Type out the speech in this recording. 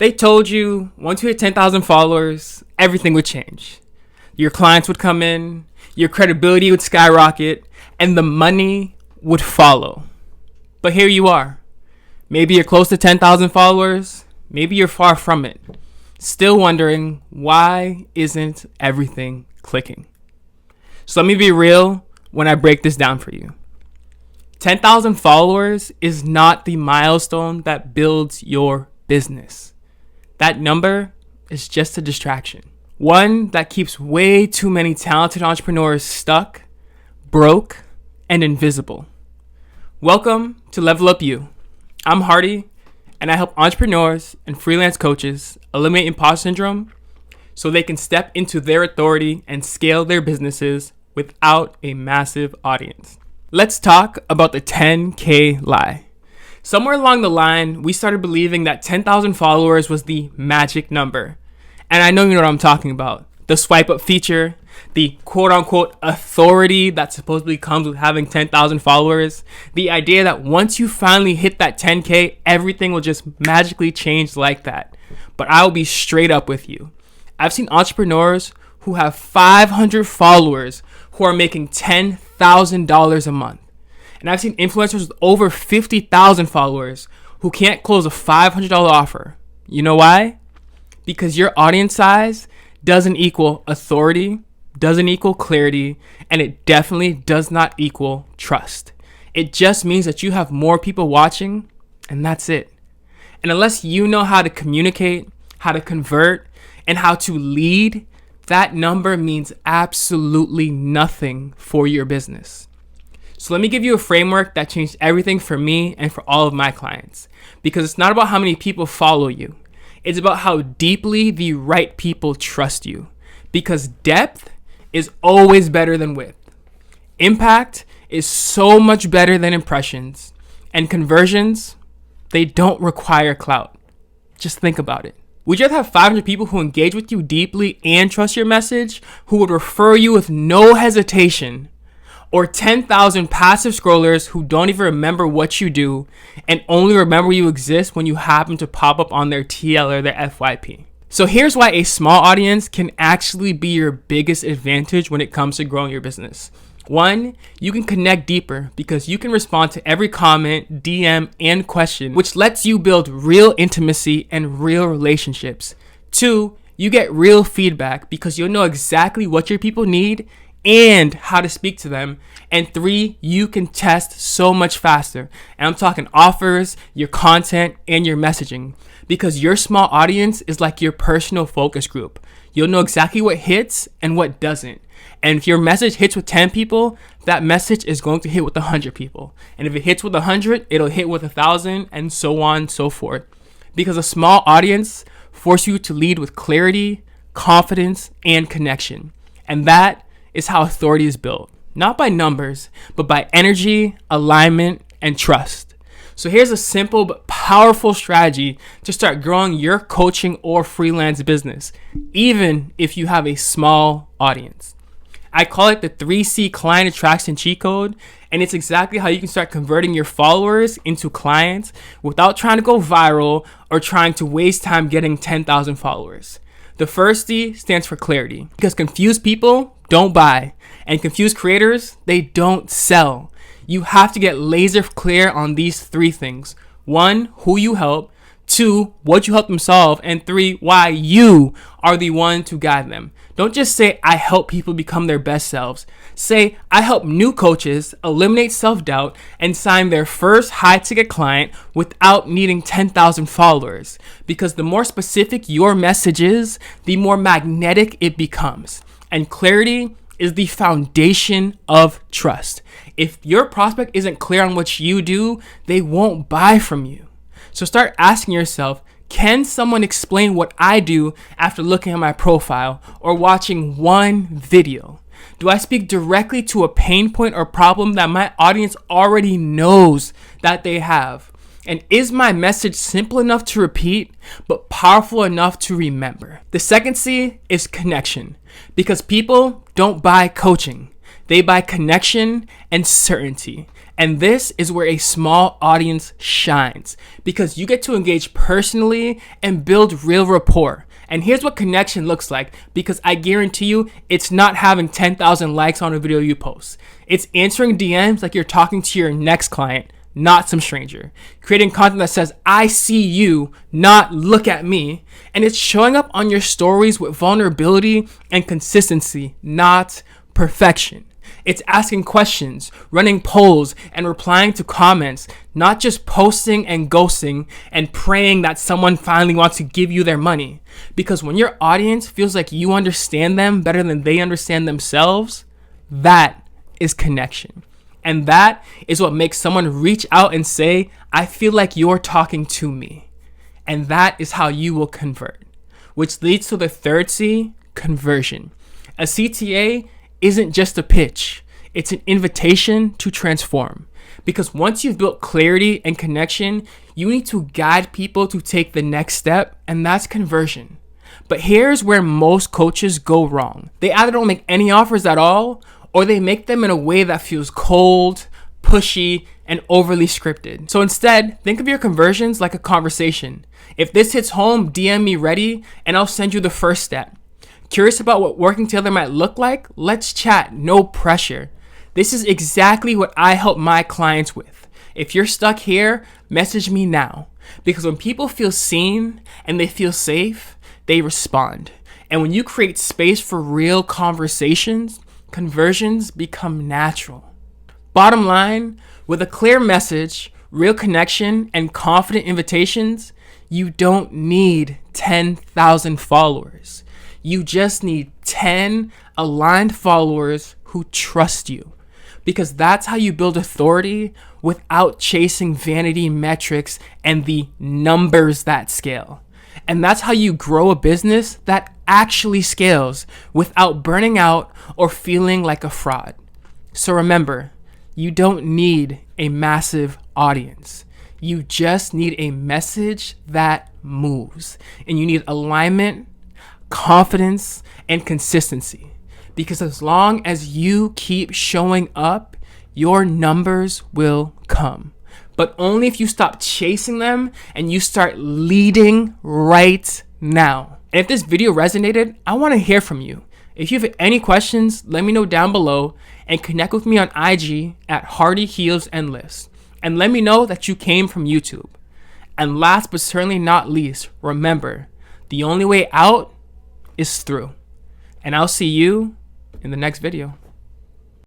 They told you once you hit 10,000 followers, everything would change. Your clients would come in, your credibility would skyrocket, and the money would follow. But here you are. Maybe you're close to 10,000 followers, maybe you're far from it. Still wondering, why isn't everything clicking? So let me be real when I break this down for you. 10,000 followers is not the milestone that builds your business. That number is just a distraction. One that keeps way too many talented entrepreneurs stuck, broke, and invisible. Welcome to Level Up You. I'm Hardy, and I help entrepreneurs and freelance coaches eliminate imposter syndrome so they can step into their authority and scale their businesses without a massive audience. Let's talk about the 10K lie. Somewhere along the line, we started believing that 10,000 followers was the magic number. And I know you know what I'm talking about. The swipe up feature, the quote unquote authority that supposedly comes with having 10,000 followers. The idea that once you finally hit that 10K, everything will just magically change like that. But I will be straight up with you. I've seen entrepreneurs who have 500 followers who are making $10,000 a month. And I've seen influencers with over 50,000 followers who can't close a $500 offer. You know why? Because your audience size doesn't equal authority, doesn't equal clarity, and it definitely does not equal trust. It just means that you have more people watching, and that's it. And unless you know how to communicate, how to convert, and how to lead, that number means absolutely nothing for your business. So let me give you a framework that changed everything for me and for all of my clients. Because it's not about how many people follow you. It's about how deeply the right people trust you. Because depth is always better than width. Impact is so much better than impressions. And conversions, they don't require clout. Just think about it. Would you rather have 500 people who engage with you deeply and trust your message, who would refer you with no hesitation, or 10,000 passive scrollers who don't even remember what you do and only remember you exist when you happen to pop up on their TL or their FYP? So here's why a small audience can actually be your biggest advantage when it comes to growing your business. One, you can connect deeper because you can respond to every comment, DM, and question, which lets you build real intimacy and real relationships. Two, you get real feedback because you'll know exactly what your people need and how to speak to them. And three, you can test so much faster. And I'm talking offers, your content, and your messaging. Because your small audience is like your personal focus group. You'll know exactly what hits and what doesn't. And if your message hits with 10 people, that message is going to hit with 100 people. And if it hits with 100, it'll hit with 1,000, and so on and so forth. Because a small audience forces you to lead with clarity, confidence, and connection. And that is how authority is built. Not by numbers, but by energy, alignment, and trust. So here's a simple but powerful strategy to start growing your coaching or freelance business, even if you have a small audience. I call it the 3C client attraction cheat code, and it's exactly how you can start converting your followers into clients without trying to go viral or trying to waste time getting 10,000 followers. The first C stands for clarity, because confused people don't buy, and confused creators, they don't sell. You have to get laser clear on these three things. One, who you help. Two, what you help them solve. And three, why you are the one to guide them. Don't just say, I help people become their best selves. Say, I help new coaches eliminate self-doubt and sign their first high-ticket client without needing 10,000 followers. Because the more specific your message is, the more magnetic it becomes. And clarity is the foundation of trust. If your prospect isn't clear on what you do, they won't buy from you. So start asking yourself, can someone explain what I do after looking at my profile or watching one video? Do I speak directly to a pain point or problem that my audience already knows that they have? And is my message simple enough to repeat, but powerful enough to remember? The second C is connection, because people don't buy coaching. They buy connection and certainty. And this is where a small audience shines because you get to engage personally and build real rapport. And here's what connection looks like, because I guarantee you it's not having 10,000 likes on a video you post. It's answering DMs like you're talking to your next client, not some stranger. Creating content that says, I see you, not look at me. And it's showing up on your stories with vulnerability and consistency, not perfection. It's asking questions, running polls, and replying to comments, not just posting and ghosting and praying that someone finally wants to give you their money. Because when your audience feels like you understand them better than they understand themselves, that is connection. And that is what makes someone reach out and say, I feel like you're talking to me. And that is how you will convert. Which leads to the third C, conversion. A CTA isn't just a pitch. It's an invitation to transform. Because once you've built clarity and connection, you need to guide people to take the next step, and that's conversion. But here's where most coaches go wrong. They either don't make any offers at all, or they make them in a way that feels cold, pushy, and overly scripted. So instead, think of your conversions like a conversation. If this hits home, DM me ready, and I'll send you the first step. Curious about what working together might look like? Let's chat, no pressure. This is exactly what I help my clients with. If you're stuck here, message me now. Because when people feel seen and they feel safe, they respond. And when you create space for real conversations, conversions become natural. Bottom line, with a clear message, real connection, and confident invitations, you don't need 10,000 followers. You just need 10 aligned followers who trust you. Because that's how you build authority without chasing vanity metrics and the numbers that scale. And that's how you grow a business that actually scales without burning out or feeling like a fraud. So remember, you don't need a massive audience. You just need a message that moves. And you need alignment, confidence, and consistency. Because as long as you keep showing up, your numbers will come. But only if you stop chasing them and you start leading right now. And if this video resonated, I want to hear from you. If you have any questions, let me know down below and connect with me on IG at Hardy Heels and Lifts. And let me know that you came from YouTube. And last but certainly not least, remember, the only way out is through. And I'll see you in the next video.